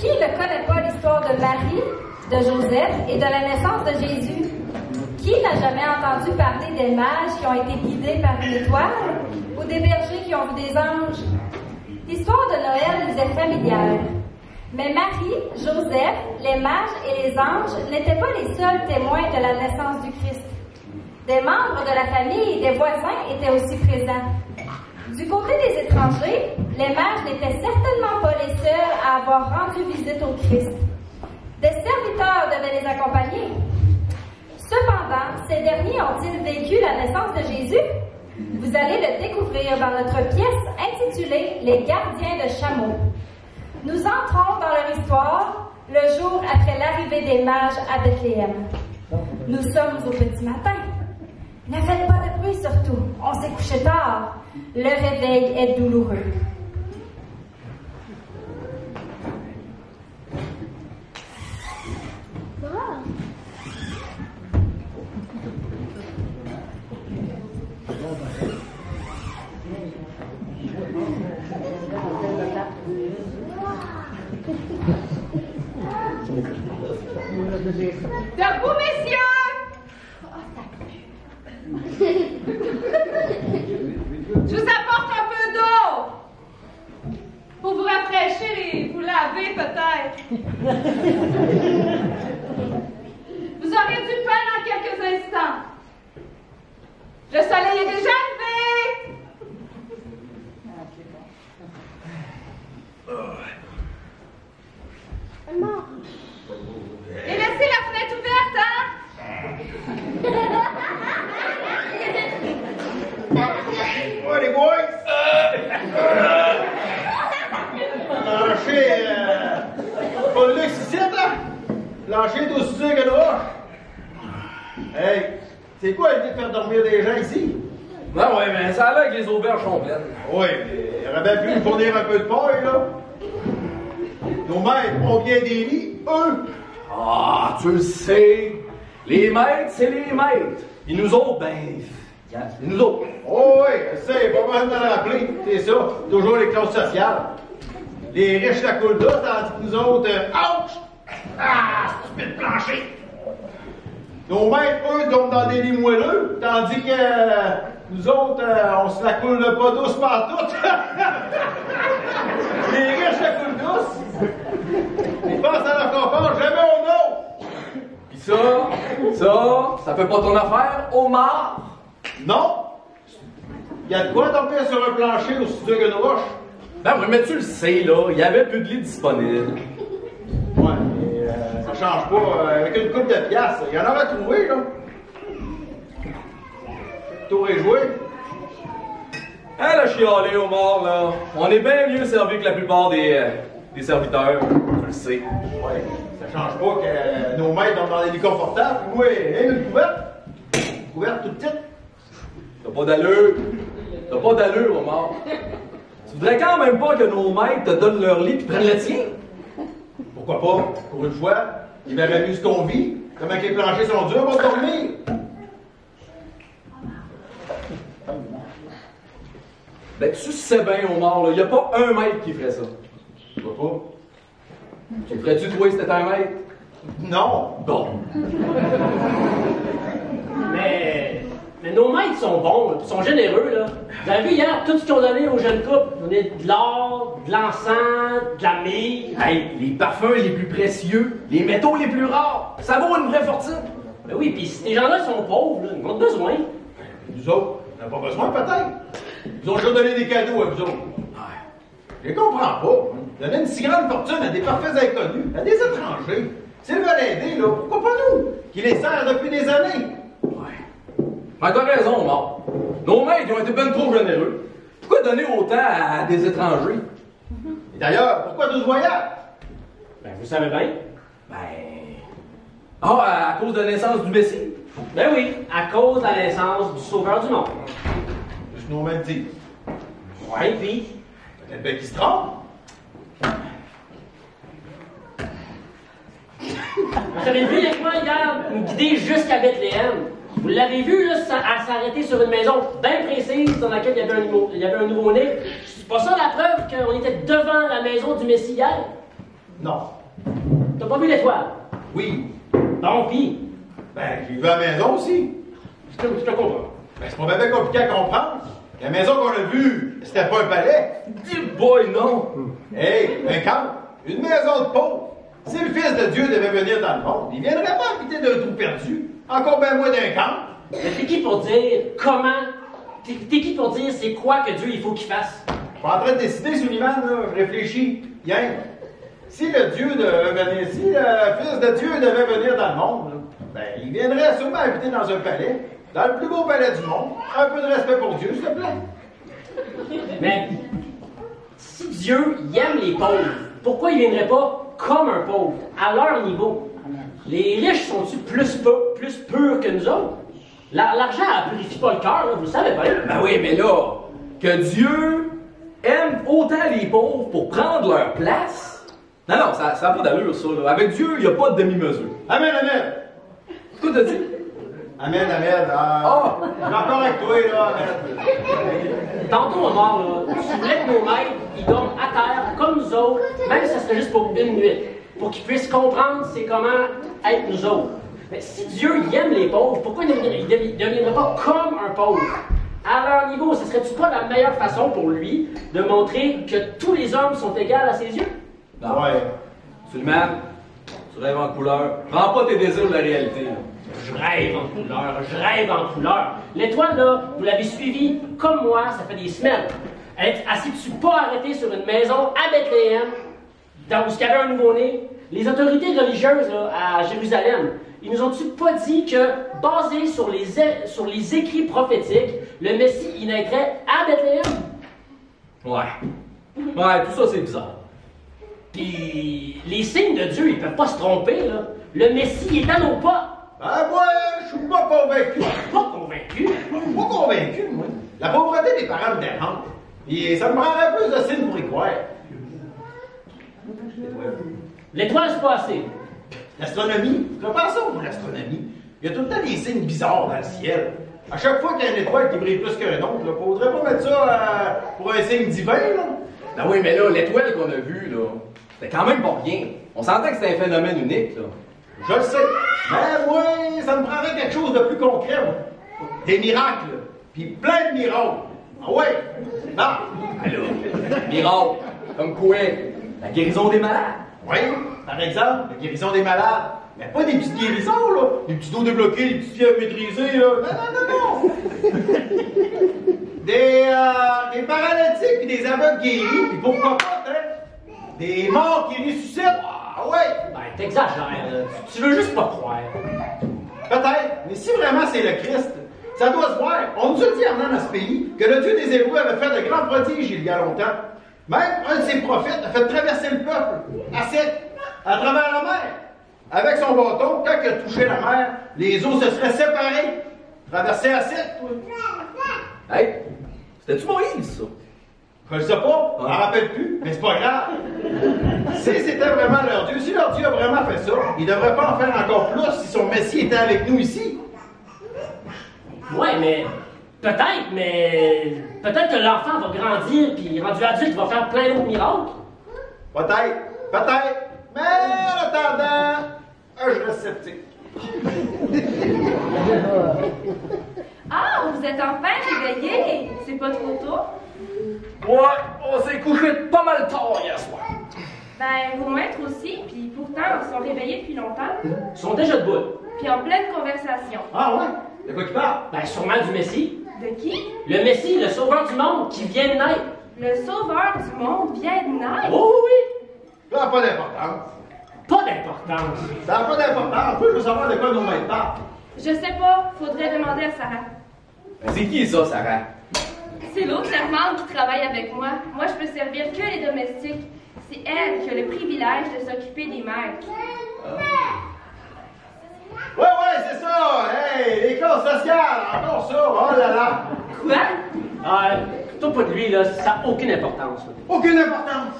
Qui ne connaît pas l'histoire de Marie, de Joseph et de la naissance de Jésus? Qui n'a jamais entendu parler des mages qui ont été guidés par une étoile ou des bergers qui ont vu des anges? L'histoire de Noël nous est familière. Mais Marie, Joseph, les mages et les anges n'étaient pas les seuls témoins de la naissance du Christ. Des membres de la famille et des voisins étaient aussi présents. Du côté des étrangers, les mages n'étaient certainement pas les seuls à avoir rendu visite au Christ. Des serviteurs devaient les accompagner. Cependant, ces derniers ont-ils vécu la naissance de Jésus? Vous allez le découvrir dans notre pièce intitulée « Les gardiens de chameaux ». Nous entrons dans leur histoire le jour après l'arrivée des mages à Bethléem. Nous sommes au petit matin. Ne faites pas de bruit surtout, on s'est couché tard. Le réveil est douloureux. Debout, messieurs! Je vous apporte un peu d'eau pour vous rafraîchir et vous laver peut-être. Vous aurez du pain dans quelques instants. Le soleil est déjà levé. Et laissez la fenêtre ouverte, hein? Ouais, les boys! Lâchez, pas le luxe ici, là? Lâchez d'aussi dur que de roche. Hey, c'est quoi l'idée de faire dormir des gens ici? Non, ouais, mais ça a l'air que les auberges sont pleines. Oui, mais il aurait bien pu nous fournir un peu de paille, là. Nos maîtres ont bien des lits, eux. Ah, tu le sais. Les maîtres, c'est les maîtres. Et nous autres, ben, nous autres. Oh oui, je sais, pas besoin de le rappeler. C'est ça, toujours les classes sociales. Les riches la coule d'eau, tandis que nous autres, ouch! Ah, stupide plancher! Nos maîtres, eux, dorment dans des lits moelleux, tandis que nous autres, on se la coule pas douce partout. Les riches la coule douce. Ils pensent à leur confort, jamais au nom. Pis ça fait pas ton affaire, Omar? Non. Il y a de quoi dormir sur un plancher aussi dur qu'une roche? Ben oui, mais tu le sais, là, il y avait plus de lits disponibles. Ouais, mais ça change pas. Avec une coupe de piastres, il y en aurait trouvé, là. Tour est joué. Hein, la chialée, Omar, là. On est bien mieux servi que la plupart des serviteurs, tu le sais. Ouais, ça change pas que nos maîtres dorment dans des lits confortables. Oui, une couverte. Une couverte toute petite. T'as pas d'allure. T'as pas d'allure, Omar. Tu voudrais quand même pas que nos maîtres te donnent leur lit puis prennent le tien? Pourquoi pas? Pour une fois, ils verraient mieux ce qu'on vit. Comment que les planchers sont durs pour dormir. Ben, tu sais bien, Omar, là, y a pas un maître qui ferait ça. Pourquoi pas? Tu le ferais-tu, toi, si t'étais un maître? Non. Bon. Mais nos maîtres sont bons, ils sont généreux, là. Vous avez vu hier tout ce qu'ils ont donné aux jeunes couples? Ils ont donné de l'or, de l'encens, de la myrrhe. Hey, les parfums les plus précieux, les métaux les plus rares, ça vaut une vraie fortune. Ben oui, puis si ces gens-là sont pauvres, là, ils ont besoin. Nous autres, on n'a pas besoin, peut-être. Ils ont déjà donné des cadeaux à vous autres. Je les comprends pas. Donner une si grande fortune à des parfaits inconnus, à des étrangers. S'ils veulent aider, là, pourquoi pas nous? Qui les sert depuis des années. Ben, t'as raison, Omar. Nos maîtres ils ont été ben trop généreux. Pourquoi donner autant à des étrangers? Et d'ailleurs, pourquoi 12 voyages? Ben, vous savez bien. Ben... Ah, à cause de la naissance du Messie? Ben oui, à cause de la naissance du Sauveur du monde. Juste nos mêmes disent. Ouais, puis... Peut-être bien qu'ils se trompent. Vous avez vu avec moi hier nous guider jusqu'à Bethléem. Vous l'avez vu, là, à s'arrêter sur une maison bien précise dans laquelle il y avait un nouveau-né. C'est pas ça la preuve qu'on était devant la maison du Messie hier? Non. T'as pas vu l'étoile? Oui. Bon, pis? Ben, j'ai vu à la maison aussi. Je te comprends. Ben, c'est pas bien compliqué à comprendre. La maison qu'on a vue, c'était pas un palais. Dis boy, non! Hey, un camp, une maison de pauvre. Si le Fils de Dieu devait venir dans le monde, il viendrait pas habiter d'un trou perdu. Encore bien moins d'un camp. Mais t'es qui pour dire comment? T'es qui pour dire c'est quoi que Dieu il faut qu'il fasse? Je suis en train de décider, Sullivan, là. Je réfléchis. Bien. Si le Fils de Dieu devait venir dans le monde, là, ben, il viendrait sûrement habiter dans un palais. Dans le plus beau palais du monde. Un peu de respect pour Dieu, s'il te plaît. Mais si Dieu il aime les pauvres, pourquoi il viendrait pas comme un pauvre, à leur niveau? Les riches sont-ils plus purs que nous autres? L'argent ne purifie pas le cœur, vous le savez pas. Ben oui, mais là, que Dieu aime autant les pauvres pour prendre leur place? Non, non, ça n'a pas d'allure, ça. Là. Avec Dieu, il n'y a pas de demi-mesure. Amen, amen. Quoi t'as dit? Amen, amen. Je suis encore avec toi, là, amen. Tantôt, Omar, là, tu voulais que nos maîtres, ils dorment à terre, comme nous autres, même si ça serait juste pour une nuit, pour qu'ils puissent comprendre c'est comment être nous autres. Mais si Dieu il aime les pauvres, pourquoi il ne deviendrait pas comme un pauvre? À leur niveau, ce serait-tu pas la meilleure façon pour lui de montrer que tous les hommes sont égaux à ses yeux? Non. Ouais. Sullivan, tu rêves en couleur. Prends pas tes désirs de la réalité. Là. Je rêve en couleur. L'étoile, là, vous l'avez suivie comme moi, ça fait des semaines. Elle s'est-tu pas arrêtée sur une maison à Bethléem, dans où il y avait un nouveau-né? Les autorités religieuses là, à Jérusalem, ils nous ont-tu pas dit que, basé sur les écrits prophétiques, le Messie, il naîtrait à Bethléem? Ouais, tout ça, c'est bizarre. Puis, les signes de Dieu, ils peuvent pas se tromper, là. Le Messie, il est à nos pas. Ben, moi, je suis pas convaincu. Pas convaincu. Pas convaincu, moi. La pauvreté des parents me dérange. Et ça me prendrait plus de signes pour y croire. L'étoile, c'est pas assez. L'astronomie, tu fais pas ça pour l'astronomie. Il y a tout le temps des signes bizarres dans le ciel. À chaque fois qu'il y a une étoile qui brille plus qu'un autre, il faudrait pas mettre ça pour un signe divin, là. Ben oui, mais là, l'étoile qu'on a vue, là, c'était quand même pas rien. On sentait que c'était un phénomène unique, là. Je le sais. Mais moi, ça me prendrait quelque chose de plus concret, moi. Des miracles, là. Puis plein de miracles. Ah ouais? Non. Alors, miracle, comme quoi? La guérison des malades. Oui, par exemple, la guérison des malades. Mais pas des petites guérisons, là. Des petits dos débloqués, des petites fièvres maîtrisées, là. Non. Des paralytiques, puis des aveugles guéris, puis pourquoi pas, hein? Des morts qui ressuscitent. Ah ouais. Ben, t'exagères, là. Tu veux juste pas croire. Peut-être, mais si vraiment c'est le Christ, ça doit se voir. On nous a dit en dans ce pays que le Dieu des Hébreux avait fait de grands prodiges il y a longtemps. Même un de ses prophètes a fait traverser le peuple à sec, à travers la mer. Avec son bâton, quand il a touché la mer, les eaux se seraient séparées. Traversé à sec, toi. Hey, c'était-tu Moïse, ça? Je le sais pas, je m'en rappelle plus, mais c'est pas grave. Si c'était vraiment leur Dieu, si leur Dieu a vraiment fait ça, il devrait pas en faire encore plus si son Messie était avec nous ici. Ouais, mais peut-être que l'enfant va grandir, puis rendu adulte, il va faire plein d'autres miracles. Peut-être. Mais en attendant, je reste sceptique. Ah, vous êtes enfin réveillés! C'est pas trop tôt? Ouais, on s'est couché pas mal tard hier soir. Ben, vos maîtres aussi, puis pourtant, ils sont réveillés depuis longtemps. Ils sont déjà debout. Puis en pleine conversation. Ah ouais? De quoi tu parles? Ben, sûrement du Messie. De qui? Le Messie, le sauveur du monde, qui vient de naître. Le sauveur du monde vient de naître. Oh oui! Ça n'a pas d'importance. Pas d'importance. Ça n'a pas d'importance. Moi, je veux savoir de quoi nos maîtres parlent. Je sais pas, faudrait demander à Sarah. Ben, c'est qui ça, Sarah? C'est l'autre servante qui travaille avec moi. Moi, je peux servir que les domestiques. C'est elle qui a le privilège de s'occuper des maîtres. Ouais, c'est ça! Hey, les classes sociales, encore ça! Oh là là! Quoi? Ah, toi, pas de lui, là, ça n'a aucune importance. Là. Aucune importance!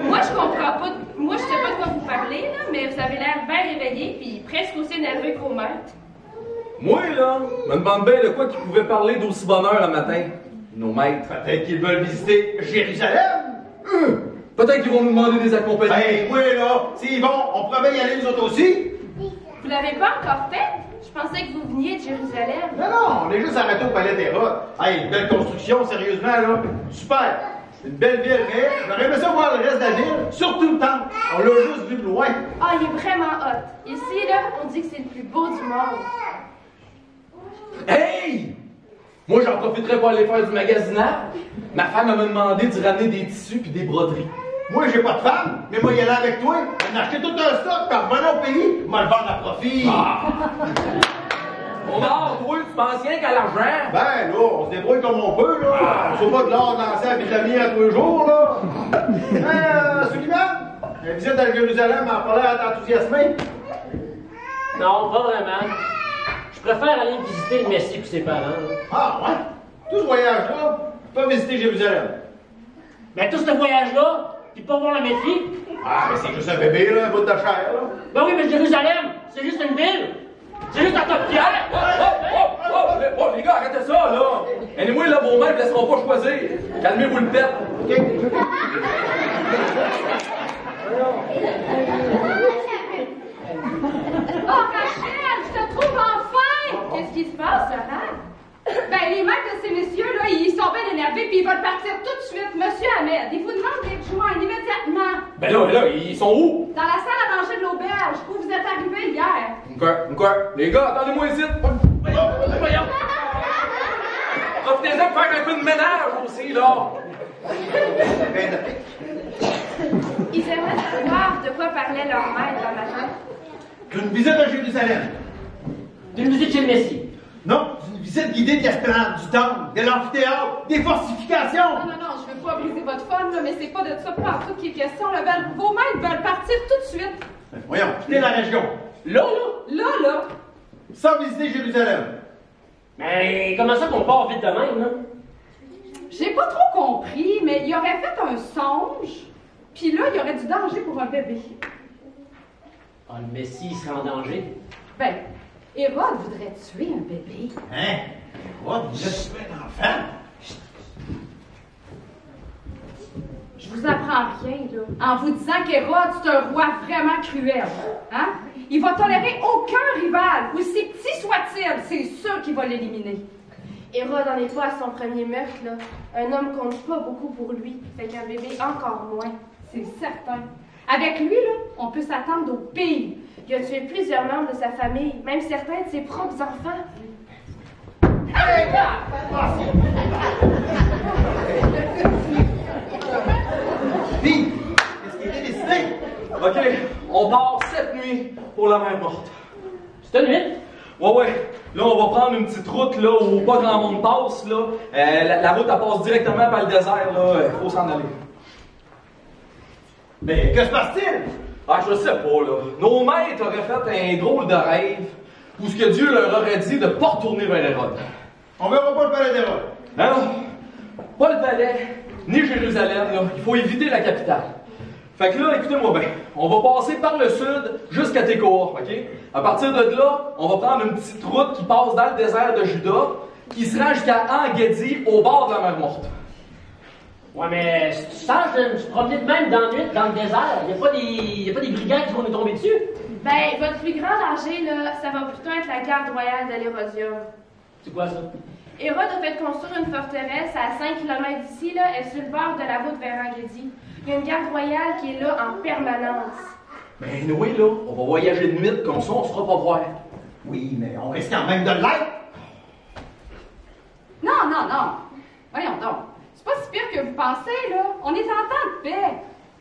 Moi, je comprends pas. Moi, je sais pas de quoi vous parlez, là, mais vous avez l'air bien réveillé, puis presque aussi énervé que vos maîtres. Moi, là, me demande bien de quoi qu'ils pouvaient parler d'aussi bonne heure le matin. Nos maîtres. Peut-être qu'ils veulent visiter Jérusalem! Peut-être qu'ils vont nous demander des accompagnements. Ben, oui, là, s'ils vont, on pourrait bien y aller nous autres aussi. Vous l'avez pas encore fait? Je pensais que vous veniez de Jérusalem. Non, on est juste arrêté au palais d'Hérode. Hey, une belle construction, sérieusement, là. Super. Une belle ville, mais j'aurais aimé ça voir le reste de la ville, surtout le temple. On l'a juste vu de loin. Ah, il est vraiment hot. Ici, là, on dit que c'est le plus beau du monde. Hey! Moi, j'en profiterais pour aller faire du magasinage. Ma femme m'a demandé de ramener des tissus puis des broderies. Moi, j'ai pas de femme, mais moi, y aller avec toi, on a acheté tout un stock, par revenir au pays, m'a le vendre à profit. Ah. Omar, toi, tu penses rien qu'à l'argent? Ben, là, on se débrouille comme on peut, là. On se fait pas de l'or danser avec la vie à tous les jours, là. Sullivan, la visite à Jérusalem m'a pas l'air d'enthousiasmer. Non, pas vraiment. Je préfère aller visiter le Messie et ses parents. Ah, ouais? Tout ce voyage-là, pas visiter Jérusalem. Ben, tout ce voyage-là, puis pas voir le Messie. Ah, mais c'est juste un bébé, là, un bout de chair, là. Ben oui, mais Jérusalem, c'est juste une ville. C'est juste un tas de pierres. Oh, les gars, arrêtez ça, là! Anyway, là, vos mères ne laisseront pas choisir. Calmez-vous le pet. OK? Oh, Rachel, je te trouve enfin! Qu'est-ce qui se passe, Sarah? Ben, les maîtres de ces messieurs-là, ils sont bien énervés puis ils veulent partir tout de suite. Monsieur Ahmed, il vous demande d'être joint immédiatement. Ben là, ils sont où? Dans la salle à manger de l'auberge, où vous êtes arrivés hier. Quoi? Les gars, attendez-moi ici. Voyons. Profitez-en pour faire un peu de ménage aussi, là. Ils aimeraient savoir de quoi parlait leur maître dans matin. D'une visite à Jérusalem. D'une visite chez le Messie. Non, c'est une visite guidée de l'esplanade, du temple, de l'amphithéâtre, des fortifications. Non, je veux pas briser votre fun, là, mais c'est pas de ça pas tout qui est question. Là. Vos maîtres veulent partir tout de suite. Ben, voyons, quittez la région. Là? Là. Sans visiter Jérusalem. Mais comment ça qu'on part vite de même, là? J'ai pas trop compris, mais il aurait fait un songe, puis là, il y aurait du danger pour un bébé. Ah, le Messie, il serait en danger. Ben, Hérode voudrait tuer un bébé. Hein? Quoi? Vous êtes tué un enfant? Je vous apprends rien, là, en vous disant qu'Hérode, c'est un roi vraiment cruel. Hein? Il va tolérer aucun rival, aussi petit soit-il, c'est sûr qu'il va l'éliminer. Hérode n'en est pas à son premier meurtre, là. Un homme compte pas beaucoup pour lui, fait qu'un bébé encore moins. C'est certain. Avec lui, là, on peut s'attendre au pire. Il a tué plusieurs membres de sa famille, même certains de ses propres enfants. Hey, gars! Puis, qu'est-ce qui était décidé? OK, on part cette nuit pour la mer morte. C'est une nuit? Ouais. Là, on va prendre une petite route, là, où pas grand monde passe, là. La route, elle passe directement par le désert, là. Faut s'en aller. Mais que se passe-t-il? Ah, je sais pas, là. Nos maîtres auraient fait un drôle de rêve où ce que Dieu leur aurait dit de ne pas retourner vers Hérode. On verra pas le palais d'Hérode. Non, pas le palais, ni Jérusalem, là. Il faut éviter la capitale. Fait que là, écoutez-moi bien. On va passer par le sud jusqu'à Tékoa, OK? À partir de là, on va prendre une petite route qui passe dans le désert de Juda, qui se rend jusqu'à En-Gedi, au bord de la mer morte. Ouais, mais si tu sens de se promener de même dans le désert, il n'y a pas des brigands qui vont nous tomber dessus. Ben, votre plus grand danger, là, ça va plutôt être la garde royale de l'Hérodium. C'est quoi ça? Hérode a fait construire une forteresse à 5 km d'ici, là, elle est sur le bord de la route vers En-Gedi. Il y a une garde royale qui est là en permanence. Ben oui, là, on va voyager de mythe, comme ça, on se fera pas voir. Oui, mais on risque quand même de l'être. Non. Voyons donc. C'est pas si pire que vous pensez, là. On est en temps de paix.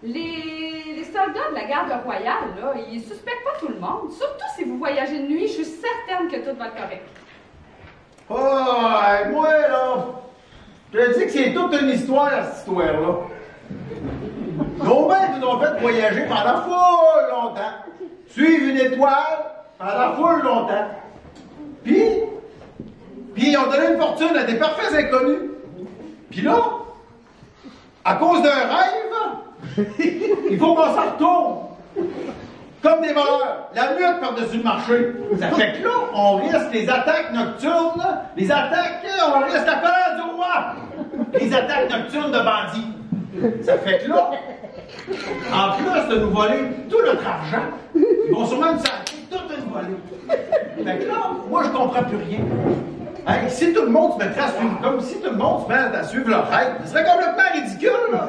Les soldats de la garde royale, là, ils suspectent pas tout le monde. Surtout si vous voyagez de nuit, je suis certaine que tout va être correct. Oh, moi, là, je te dis que c'est toute une histoire, cette histoire-là. Nos maîtres nous ont fait voyager pendant full longtemps. Suivre une étoile pendant full longtemps. Puis, ils ont donné une fortune à des parfaits inconnus. Puis là, à cause d'un rêve, il faut qu'on s'en retourne. Comme des voleurs, la lutte par-dessus le marché. Ça fait que là, on risque les attaques nocturnes, on risque la colère du roi, les attaques nocturnes de bandits. Ça fait que là, En plus de nous voler tout notre argent, ils vont sûrement nous saquer tout nous voler. Fait que là, moi, je comprends plus rien. Hey, si tout le monde se mettrait à suivre, comme si tout le monde se met à suivre leur règle, ce serait complètement ridicule, là.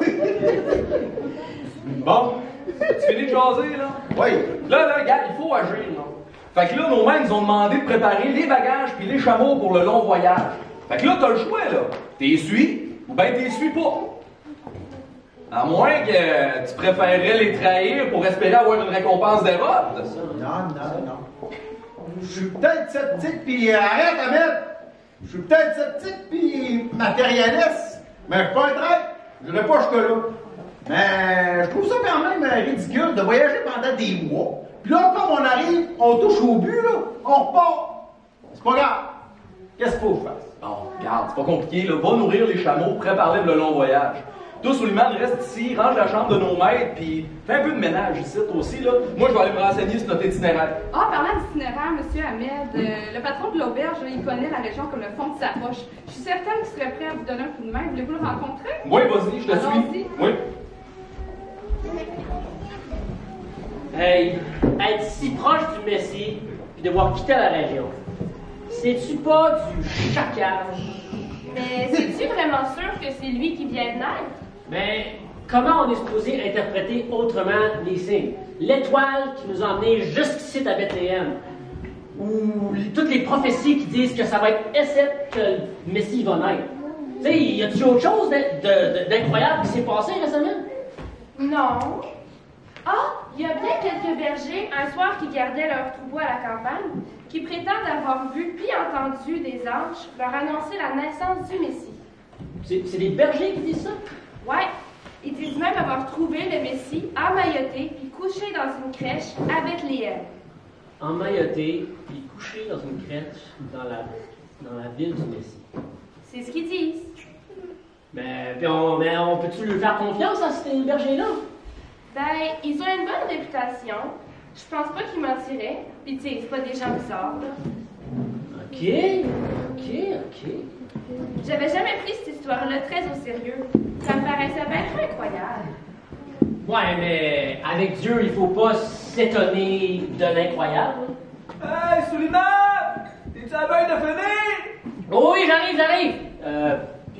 Bon, tu finis de jaser, là? Oui. Là, regarde, il faut agir, là. Fait que là, nos mains nous ont demandé de préparer les bagages puis les chameaux pour le long voyage. Fait que là, t'as le choix, là. T'es suis ou ben t'es suis pas. À moins que tu préférerais les trahir pour espérer avoir une récompense dérobe. Non. Je suis peut-être sceptique, puis arrête, Ahmed! Je suis peut-être sceptique, puis matérialiste, mais je suis pas un traître. Je n'irai pas jusque-là. Mais je trouve ça quand même ridicule de voyager pendant des mois. Puis là, comme on arrive, on touche au but, là, on repart. C'est pas grave. Qu'est-ce qu'il faut que je fasse? Bon, regarde, c'est pas compliqué, là. Va nourrir les chameaux, prépare-les pour le long voyage. Toi, Suleiman, reste ici, range la chambre de nos maîtres, puis fais un peu de ménage ici, toi aussi, là. Moi, je vais aller me renseigner sur notre itinéraire. Ah, parlant d'itinéraire, monsieur Ahmed, le patron de l'auberge, il connaît la région comme le fond de sa poche. Je suis certaine qu'il serait prêt à vous donner un coup de main. Voulez-vous le rencontrer? Oui, vas-y, je te Allons-y. suis. Oui. Hey, être si proche du Messie, puis devoir quitter la région, c'est-tu pas du chacage? Mais c'est-tu vraiment sûr que c'est lui qui vient de naître? Mais comment on est supposé interpréter autrement les signes? L'étoile qui nous a emmenés jusqu'ici à Bethléem, ou toutes les prophéties qui disent que ça va être Essep que le Messie va naître. Tu sais, y a-t-il autre chose d'incroyable qui s'est passé récemment? Non. Ah, il y a bien quelques bergers, un soir, qui gardaient leur troupeau à la campagne, qui prétendent avoir vu puis entendu des anges leur annoncer la naissance du Messie. C'est des bergers qui disent ça? Ouais, ils disent même avoir trouvé le Messie emmailloté puis couché dans une crèche à Bethléem. Emmailloté, puis couché dans une crèche dans la ville du Messie. C'est ce qu'ils disent. Mais on peut-tu lui faire confiance à ces bergers-là? Ben, ils ont une bonne réputation. Je pense pas qu'ils mentiraient. Puis tu sais, c'est pas des gens bizarres, là. Ok. J'avais jamais pris cette histoire-là très au sérieux. Ça me paraissait bien incroyable. Ouais, mais avec Dieu, il faut pas s'étonner de l'incroyable. Hey, Suleiman! T'es-tu à veille de finir? Oh oui, j'arrive!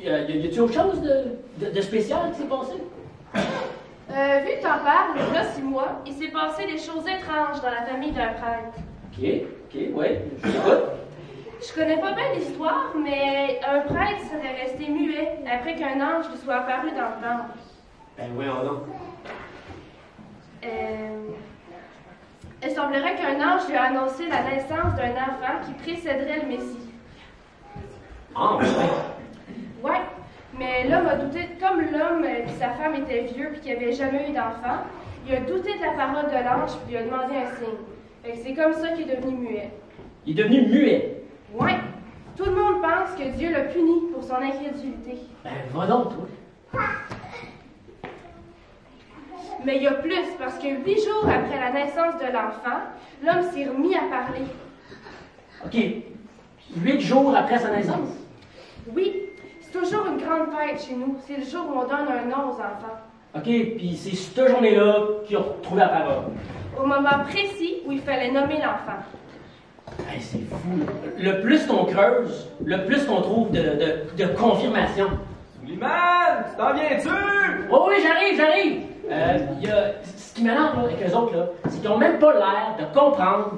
Y a-t-il autre chose de spécial qui s'est passé? Vu que t'en parles, là, 6 mois, il s'est passé des choses étranges dans la famille d'un prêtre. Ok, ouais, je t'écoute. Je connais pas bien l'histoire, mais un prêtre serait resté muet après qu'un ange lui soit apparu dans le temple. Ben voyons donc. Il semblerait qu'un ange lui a annoncé la naissance d'un enfant qui précéderait le Messie. Ah, ouais. Ouais, mais l'homme a douté, comme l'homme et sa femme étaient vieux puis qu'il n'avait jamais eu d'enfant, il a douté de la parole de l'ange puis il a demandé un signe. Fait que c'est comme ça qu'il est devenu muet. Il est devenu muet. Ouais, tout le monde pense que Dieu l'a puni pour son incrédulité. Ben va donc, toi. Mais il y a plus, parce que 8 jours après la naissance de l'enfant, l'homme s'est remis à parler. Ok, 8 jours après sa naissance? Oui, c'est toujours une grande fête chez nous. C'est le jour où on donne un nom aux enfants. Ok, puis c'est cette journée-là qu'ils ont retrouvé la parole. Au moment précis où il fallait nommer l'enfant. Hey, c'est fou. Le plus qu'on creuse, le plus qu'on trouve de confirmation. Suleiman, tu t'en viens-tu? Oh oui, j'arrive! Ce qui m'énerve là, avec eux autres, là, c'est qu'ils n'ont même pas l'air de comprendre,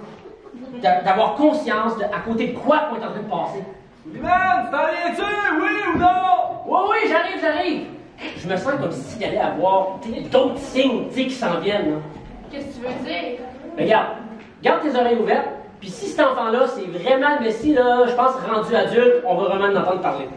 d'avoir conscience à côté de quoi qu'on est en train de passer. Suleiman, tu t'en viens-tu? Oui ou non? Oui, j'arrive! Je me sens comme s'il y allait avoir d'autres signes qui s'en viennent. Là. Qu'est-ce que tu veux dire? Regarde, garde tes oreilles ouvertes, puis si cet enfant-là, c'est vraiment le Messie, là, je pense, rendu adulte, on va vraiment en entendre parler.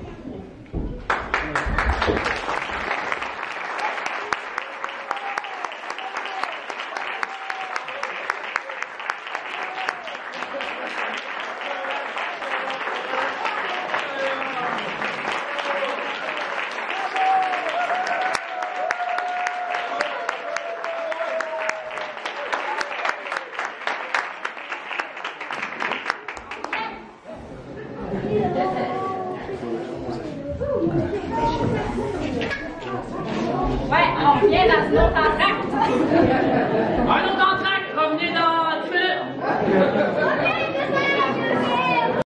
Un autre entraque, revenez dans 10 minutes.